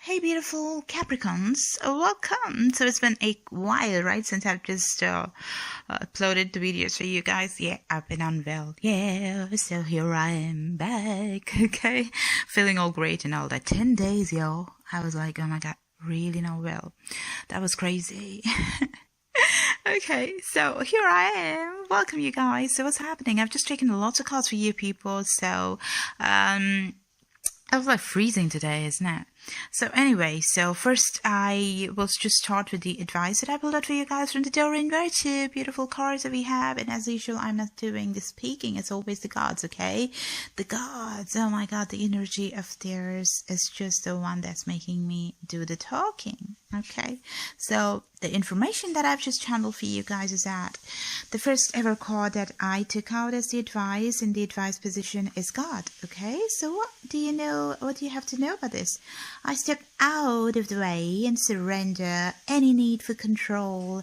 Hey beautiful Capricorns, welcome. So it's been a while, right, since I've just uploaded the videos for you guys. Yeah, I've been unveiled. Yeah, so here I am back, okay? Feeling all great and all that. 10 days, yo. I was like, oh my god, really not well. That was crazy. Okay, so here I am. Welcome, you guys. So what's happening? I've just taken lots of calls for you people, so I was like freezing today, isn't it? So anyway, so first I will just start with the advice that I pulled out for you guys from the Doreen. Very two beautiful cards that we have, and as usual, I'm not doing the speaking. It's always the gods, okay? The gods. Oh my god, the energy of theirs is just the one that's making me do the talking. Okay, so the information that I've just channeled for you guys is that the first ever card that I took out as the advice in the advice position is God. Okay, so what do you know? What do you have to know about this? I step out of the way and surrender any need for control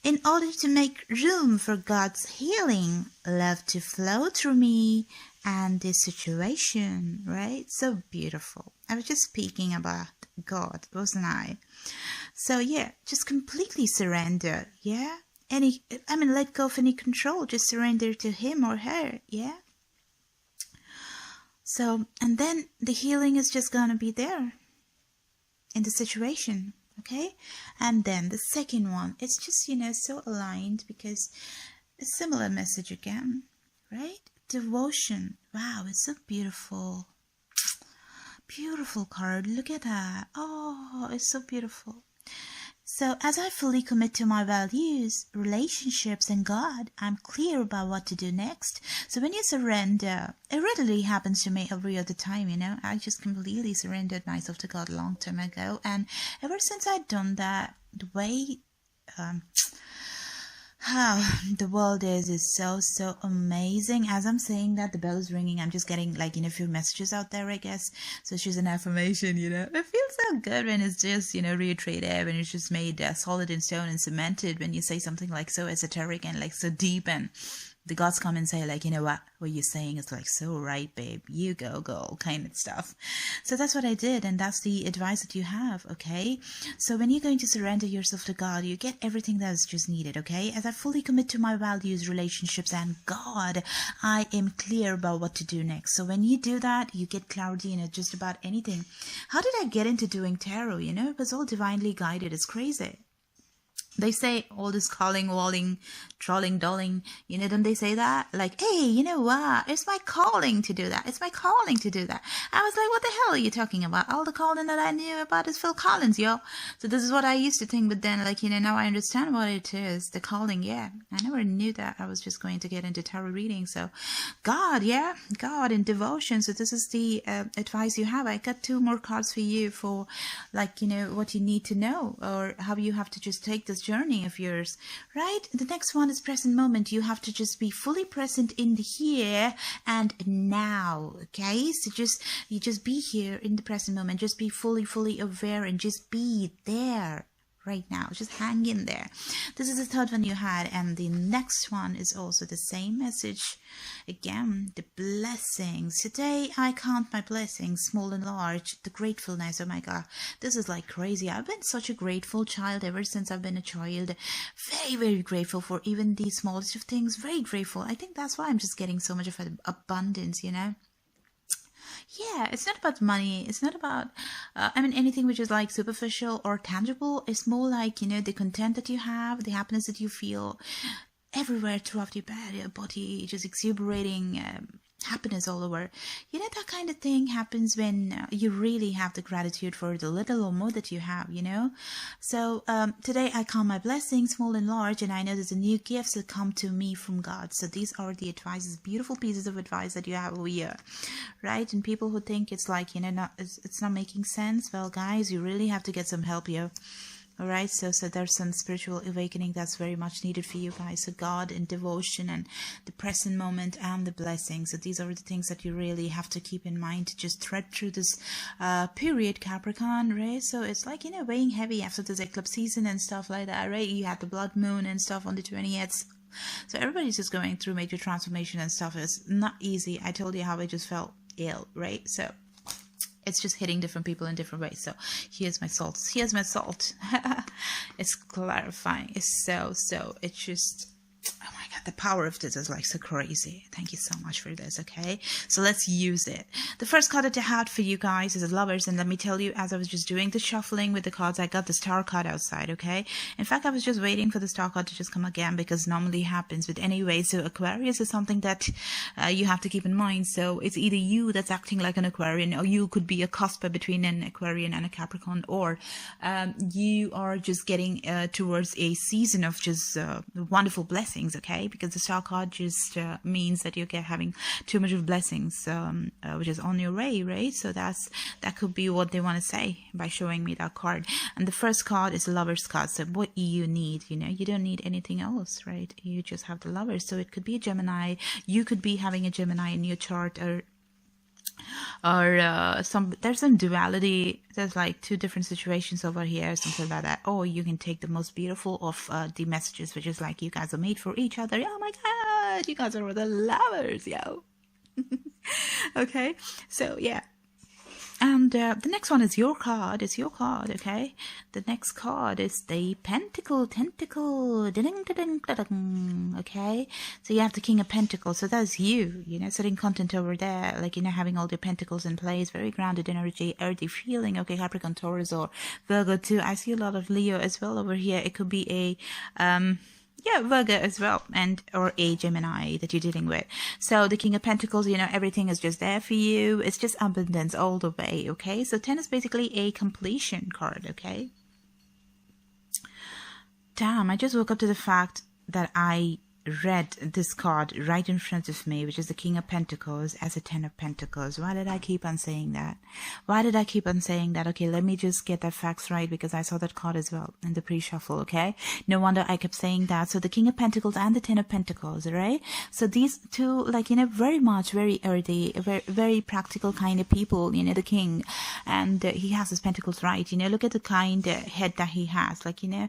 in order to make room for God's healing love to flow through me and this situation, right? So beautiful. I was just speaking about God, wasn't I? So yeah, just completely surrender, yeah? Let go of any control, just surrender to him or her, yeah? So, and then the healing is just gonna be there in the situation, okay? And then the second one, it's just, so aligned because a similar message again, right? Devotion. Wow, it's so beautiful. Beautiful card. Look at that. Oh, it's so beautiful. So as I fully commit to my values, relationships, and God, I'm clear about what to do next. So when you surrender, it readily happens to me every other time, I just completely surrendered myself to God a long time ago. And ever since I've done that, the way how the world is so amazing. As I'm saying that, the bell is ringing. I'm just getting a few messages out there, I guess. So it's just an affirmation, it feels so good when it's just reiterated, when it's just made solid in stone and cemented, when you say something so esoteric and so deep, and the gods come and say what you're saying is so right, babe, you go girl, kind of stuff. So that's what I did, and that's the advice that you have, okay? So when you're going to surrender yourself to God, you get everything that is just needed, okay? As I fully commit to my values, relationships, and God, I am clear about what to do next. So when you do that, you get clarity in just about anything. How did I get into doing tarot? It was all divinely guided. It's crazy. They say all this calling, walling, trolling, dolling, don't they say that? Hey, you know what? It's my calling to do that. It's my calling to do that. I was like, what the hell are you talking about? All the calling that I knew about is Phil Collins, yo. So this is what I used to think, but then, now I understand what it is. The calling, yeah. I never knew that I was just going to get into tarot reading. So God, yeah. God and devotion. So this is the advice you have. I got 2 more cards for you for, what you need to know or how you have to just take this journey of yours, right? The next one is present moment. You have to just be fully present in the here and now, okay? So you just be here in the present moment. Just be fully aware and just be there right now. Just hang in there. This is the third one you had, and the next one is also the same message. Again, the blessings. Today I count my blessings, small and large. The gratefulness. Oh my god, this is crazy. I've been such a grateful child ever since I've been a child. Very grateful for even the smallest of things. Very grateful. I think that's why I'm just getting so much of an abundance, Yeah, it's not about money. It's not about, anything which is superficial or tangible. It's more the content that you have, the happiness that you feel everywhere throughout your body, just exuberating happiness all over. That kind of thing happens when you really have the gratitude for the little or more that you have, So today I count my blessings, small and large, and I know there's a new gifts that come to me from God. So these are the advices, beautiful pieces of advice that you have over here, right? And people who think it's it's not making sense, well, guys, you really have to get some help here. All right, so there's some spiritual awakening that's very much needed for you guys. So God and devotion and the present moment and the blessings. So these are the things that you really have to keep in mind to just thread through this period, Capricorn, right? So it's weighing heavy after this eclipse season and stuff like that, right? You had the blood moon and stuff on the 20th. So everybody's just going through major transformation and stuff. It's not easy. I told you how I just felt ill, right? So It's just hitting different people in different ways. So here's my salt. Here's my salt. It's clarifying. It's so, it's just, oh my God, the power of this is like so crazy. Thank you so much for this, okay? So let's use it. The first card that I had for you guys is the Lovers, and let me tell you, as I was just doing the shuffling with the cards, I got the Star card outside, okay? In fact, I was just waiting for the Star card to just come again, because normally happens. But anyway, so Aquarius is something that you have to keep in mind. So it's either you that's acting like an Aquarian, or you could be a cusp between an Aquarian and a Capricorn, or you are just getting towards a season of just wonderful blessings, okay? Because the Star card just means that you're having too much of blessings, which is on your way, right? So that could be what they want to say by showing me that card. And the first card is the Lovers card. So what you need, you know, you don't need anything else, right? You just have the Lovers. So it could be a Gemini. You could be having a Gemini in your chart, or there's some duality. There's like two different situations over here, something like that. Or you can take the most beautiful of the messages, which is like you guys are made for each other. Oh my God, you guys are the lovers, yo. Okay, so yeah. And the next one is your card. It's your card, okay? The next card is the Tentacle. Okay? So you have the King of Pentacles. So that's you, you know, sitting content over there, like, you know, having all the pentacles in place, very grounded energy, earthy feeling. Okay, Capricorn, Taurus, or Virgo too. I see a lot of Leo as well over here. It could be a Virgo as well, and or a Gemini that you're dealing with. So the King of Pentacles, you know, everything is just there for you. It's just abundance all the way, okay? So 10 is basically a completion card, okay? Damn, I just woke up to the fact that I read this card right in front of me, which is the King of Pentacles as a 10 of Pentacles. Why did I keep on saying that? Why did I keep on saying that? Okay, let me just get the facts right, because I saw that card as well in the pre-shuffle, okay? No wonder I kept saying that. So the King of Pentacles and the 10 of Pentacles, right? So these two, like, you know, very much, very earthy, very, very practical kind of people, you know, the King. And he has his pentacles right, you know, look at the kind head that he has, like, you know,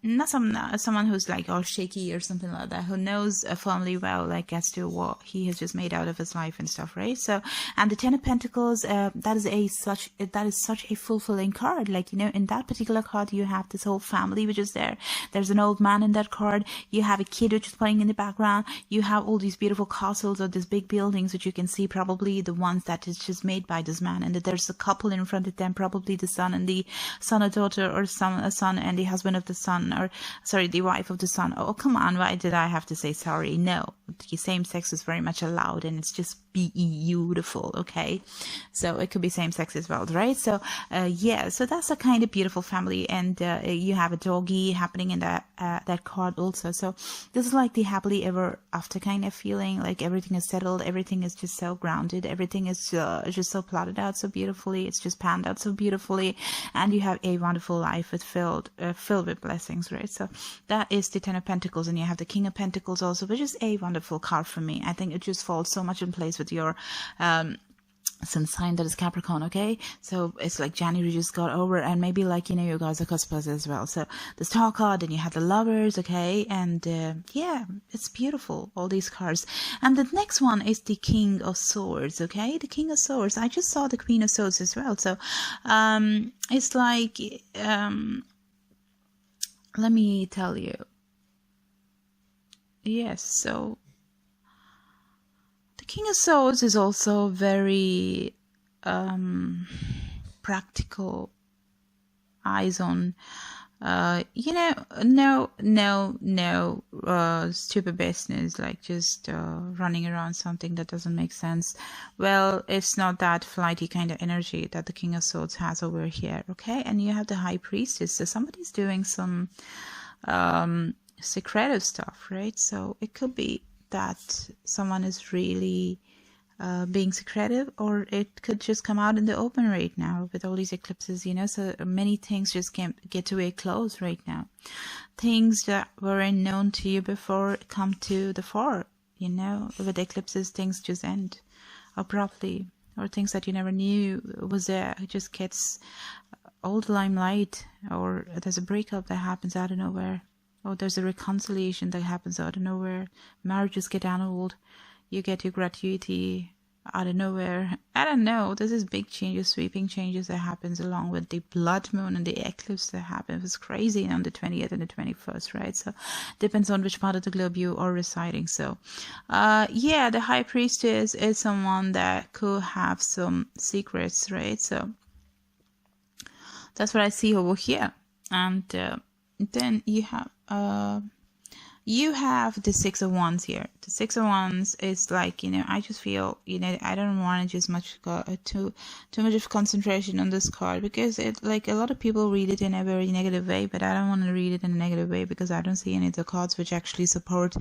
not someone who's like all shaky or something like that, who knows firmly well, like, as to what he has just made out of his life and stuff, right? So, and the 10 of Pentacles, that is such a fulfilling card. Like, you know, in that particular card, you have this whole family which is there. There's an old man in that card. You have a kid which is playing in the background. You have all these beautiful castles or these big buildings which you can see, probably the ones that is just made by this man. And that there's a couple in front of them, probably the son and the son or daughter, or a son and the husband of the son, or sorry, the wife of the son. Oh, come on, why did I have to say sorry? No, the same sex is very much allowed, and it's just beautiful, okay? So it could be same sex as well, right? So yeah, so that's a kind of beautiful family. And you have a doggy happening in that card also. So this is like the happily ever after kind of feeling, like everything is settled, everything is just so grounded, everything is just so plotted out so beautifully, it's just panned out so beautifully, and you have a wonderful life with filled with blessings, right? So that is the 10 of Pentacles. And you have the King of Pentacles also, which is a wonderful card for me. I think it just falls so much in place with your sun sign, that is Capricorn, okay? So it's like January just got over, and maybe, like, you know, you guys are cuspers as well. So the Star card, and you have the Lovers, okay? And yeah, it's beautiful, all these cards. And the next one is the King of Swords, okay? The King of Swords. I just saw the Queen of Swords as well. So it's like let me tell you. Yes, so the King of Swords is also very practical, eyes on, you know, no stupid business, like just running around something that doesn't make sense. Well, it's not that flighty kind of energy that the King of Swords has over here, okay? And you have the High Priestess, so somebody's doing some secretive stuff, right? So it could be that someone is really being secretive, or it could just come out in the open right now with all these eclipses, you know. So many things just can't get to a close right now. Things that weren't known to you before come to the fore, you know. With eclipses, things just end abruptly, or things that you never knew was there, it just gets all the limelight, or there's a breakup that happens out of nowhere. Oh, there's a reconciliation that happens out of nowhere. Marriages get annulled. You get your gratuity. out of nowhere. I don't know. This is big changes, sweeping changes that happens along with the blood moon and the eclipse that happens. It's crazy on the 20th and the 21st, right? So depends on which part of the globe you are residing. So yeah, the high priestess is someone that could have some secrets, right? So that's what I see over here. And then you have the Six of Wands here. The Six of Wands is like, you know, I just feel, you know, I don't want to just too much of concentration on this card, because it, like, a lot of people read it in a very negative way, but I don't want to read it in a negative way, because I don't see any of the cards which actually support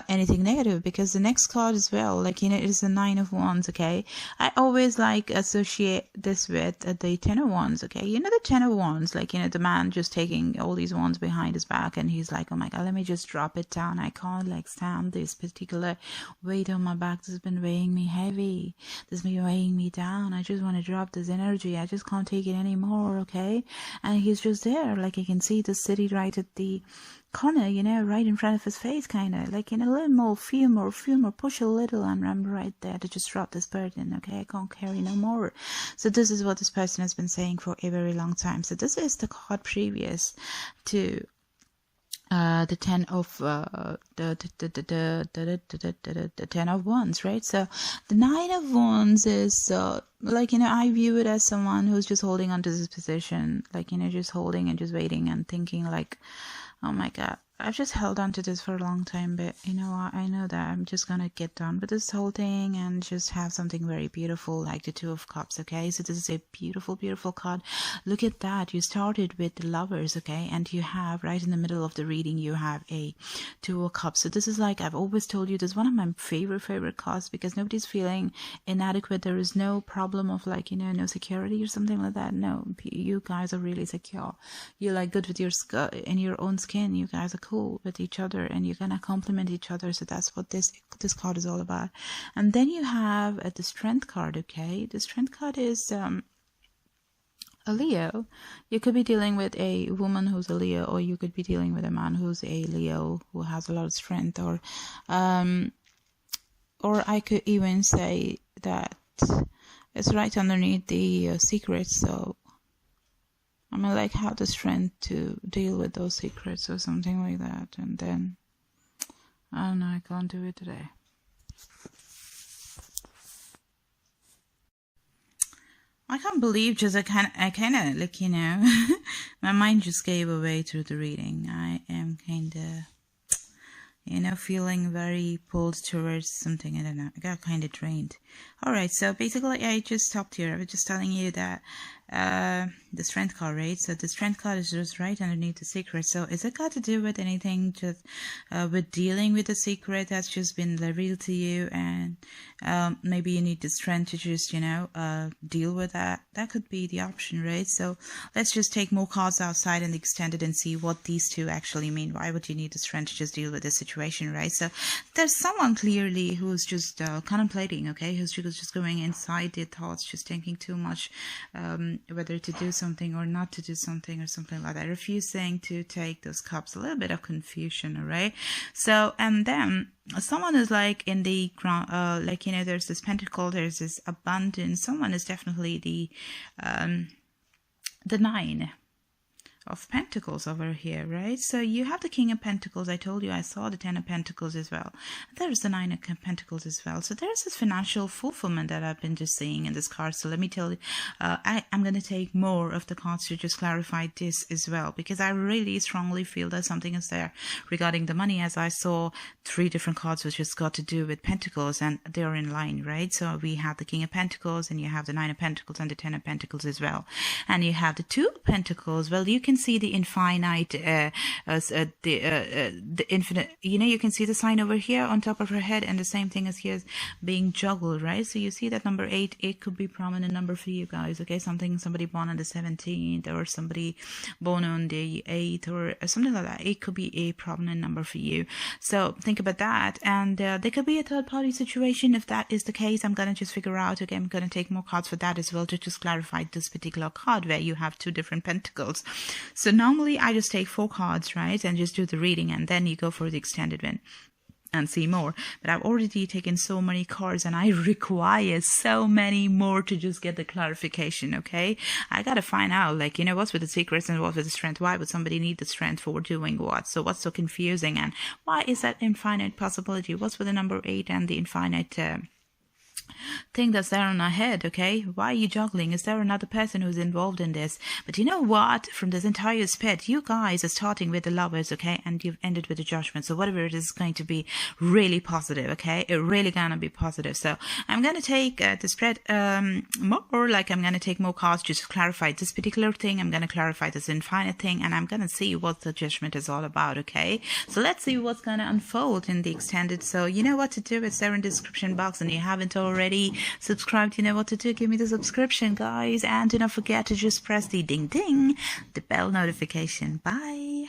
anything negative. Because the next card as well, like, you know, it is the Nine of Wands, okay? I always like associate this with the Ten of Wands, okay? You know, the Ten of Wands, like, you know, the man just taking all these wands behind his back, and he's like, oh my god, let me just drop it down. I can't like stand this particular weight on my back. This has been weighing me heavy. This has been weighing me down. I just want to drop this energy. I just can't take it anymore, okay? And he's just there, like, I can see the city right at the corner, you know, right in front of his face, kind of like, you know, a little more, few more, push a little, and I'm right there to just drop this burden, okay? I can't carry no more. So this is what this person has been saying for a very long time. So this is the card previous to the ten of the 10 of Wands, right? So the Nine of Wands is like, you know, I view it as someone who's just holding on to this position, like, you know, just holding and just waiting and thinking like, oh my god, I've just held on to this for a long time, but you know what, I know that I'm just gonna get done with this whole thing and just have something very beautiful, like the Two of Cups, okay? So this is a beautiful, beautiful card. Look at that. You started with the Lovers, okay? And you have, right in the middle of the reading, you have a Two of Cups. So this is like, I've always told you, this is one of my favorite cards, because nobody's feeling inadequate. There is no problem of, like, you know, no security or something like that. No, you guys are really secure. You're like good with your in your own skin. You guys are cool with each other, and you're gonna complement each other. So that's what this card is all about. And then you have the Strength card, okay? The Strength card is a Leo. You could be dealing with a woman who's a Leo, or you could be dealing with a man who's a Leo who has a lot of strength, or I could even say that it's right underneath the secrets. So I mean, like, have the strength to deal with those secrets or something like that. And then, I don't know, I can't do it today. I can't believe just I kind of like, you know, my mind just gave away through the reading. I am kind of, you know, feeling very pulled towards something. I don't know. I got kind of drained. All right. So basically, I just stopped here. I was just telling you that the Strength card, right? So the Strength card is just right underneath the secret. So is it got to do with anything just with dealing with the secret that's just been revealed to you, and maybe you need the strength to just, you know, deal with that? That could be the option, right? So let's just take more cards outside and extend it and see what these two actually mean. Why would you need the strength to just deal with this situation, right? So there's someone clearly who's just contemplating, okay, who's just going inside their thoughts, just thinking too much, whether to do something or not to do something or something like that, refusing to take those cups. A little bit of confusion, all right? So, and then someone is like in the ground, like, you know, there's this pentacle, there's this abundance. Someone is definitely the Nine of Pentacles over here, right? So you have the King of Pentacles. I told you I saw the Ten of Pentacles as well. There's the Nine of Pentacles as well. So there's this financial fulfillment that I've been just seeing in this card. So let me tell you, I'm going to take more of the cards to just clarify this as well, because I really strongly feel that something is there regarding the money, as I saw 3 different cards which just got to do with Pentacles, and they're in line, right? So we have the King of Pentacles, and you have the Nine of Pentacles and the Ten of Pentacles as well. And you have the Two of Pentacles. Well, you can see the infinite, the infinite, you know, you can see the sign over here on top of her head, and the same thing as here is being juggled, right? So you see that number 8, it could be prominent number for you guys, okay? Somebody born on the 17th, or somebody born on the 8th, or something like that. It could be a prominent number for you. So think about that. And there could be a third party situation. If that is the case, I'm gonna just figure out, okay, I'm gonna take more cards for that as well to just clarify this particular card where you have 2 different pentacles. So normally I just take 4 cards, right, and just do the reading, and then you go for the extended one. and see more. But I've already taken so many cards and I require so many more to just get the clarification, okay? I gotta find out, like, you know, what's with the secrets and what's with the strength? Why would somebody need the strength for doing what? So what's so confusing, and why is that infinite possibility? What's with the number 8 and the infinite thing that's there on our head, okay? Why are you juggling? Is there another person who's involved in this? But you know what? From this entire split, you guys are starting with the Lovers, okay? And you've ended with the Judgment. So whatever it is going to be really positive, okay? It really gonna be positive. So I'm gonna take the spread more, like I'm gonna take more cards just to clarify this particular thing. I'm gonna clarify this infinite thing, and I'm gonna see what the Judgment is all about, okay? So let's see what's gonna unfold in the extended. So you know what to do. It's there in the description box, and you haven't already subscribed, you know what to do. Give me the subscription, guys, and do not forget to just press the ding ding, the bell notification. Bye.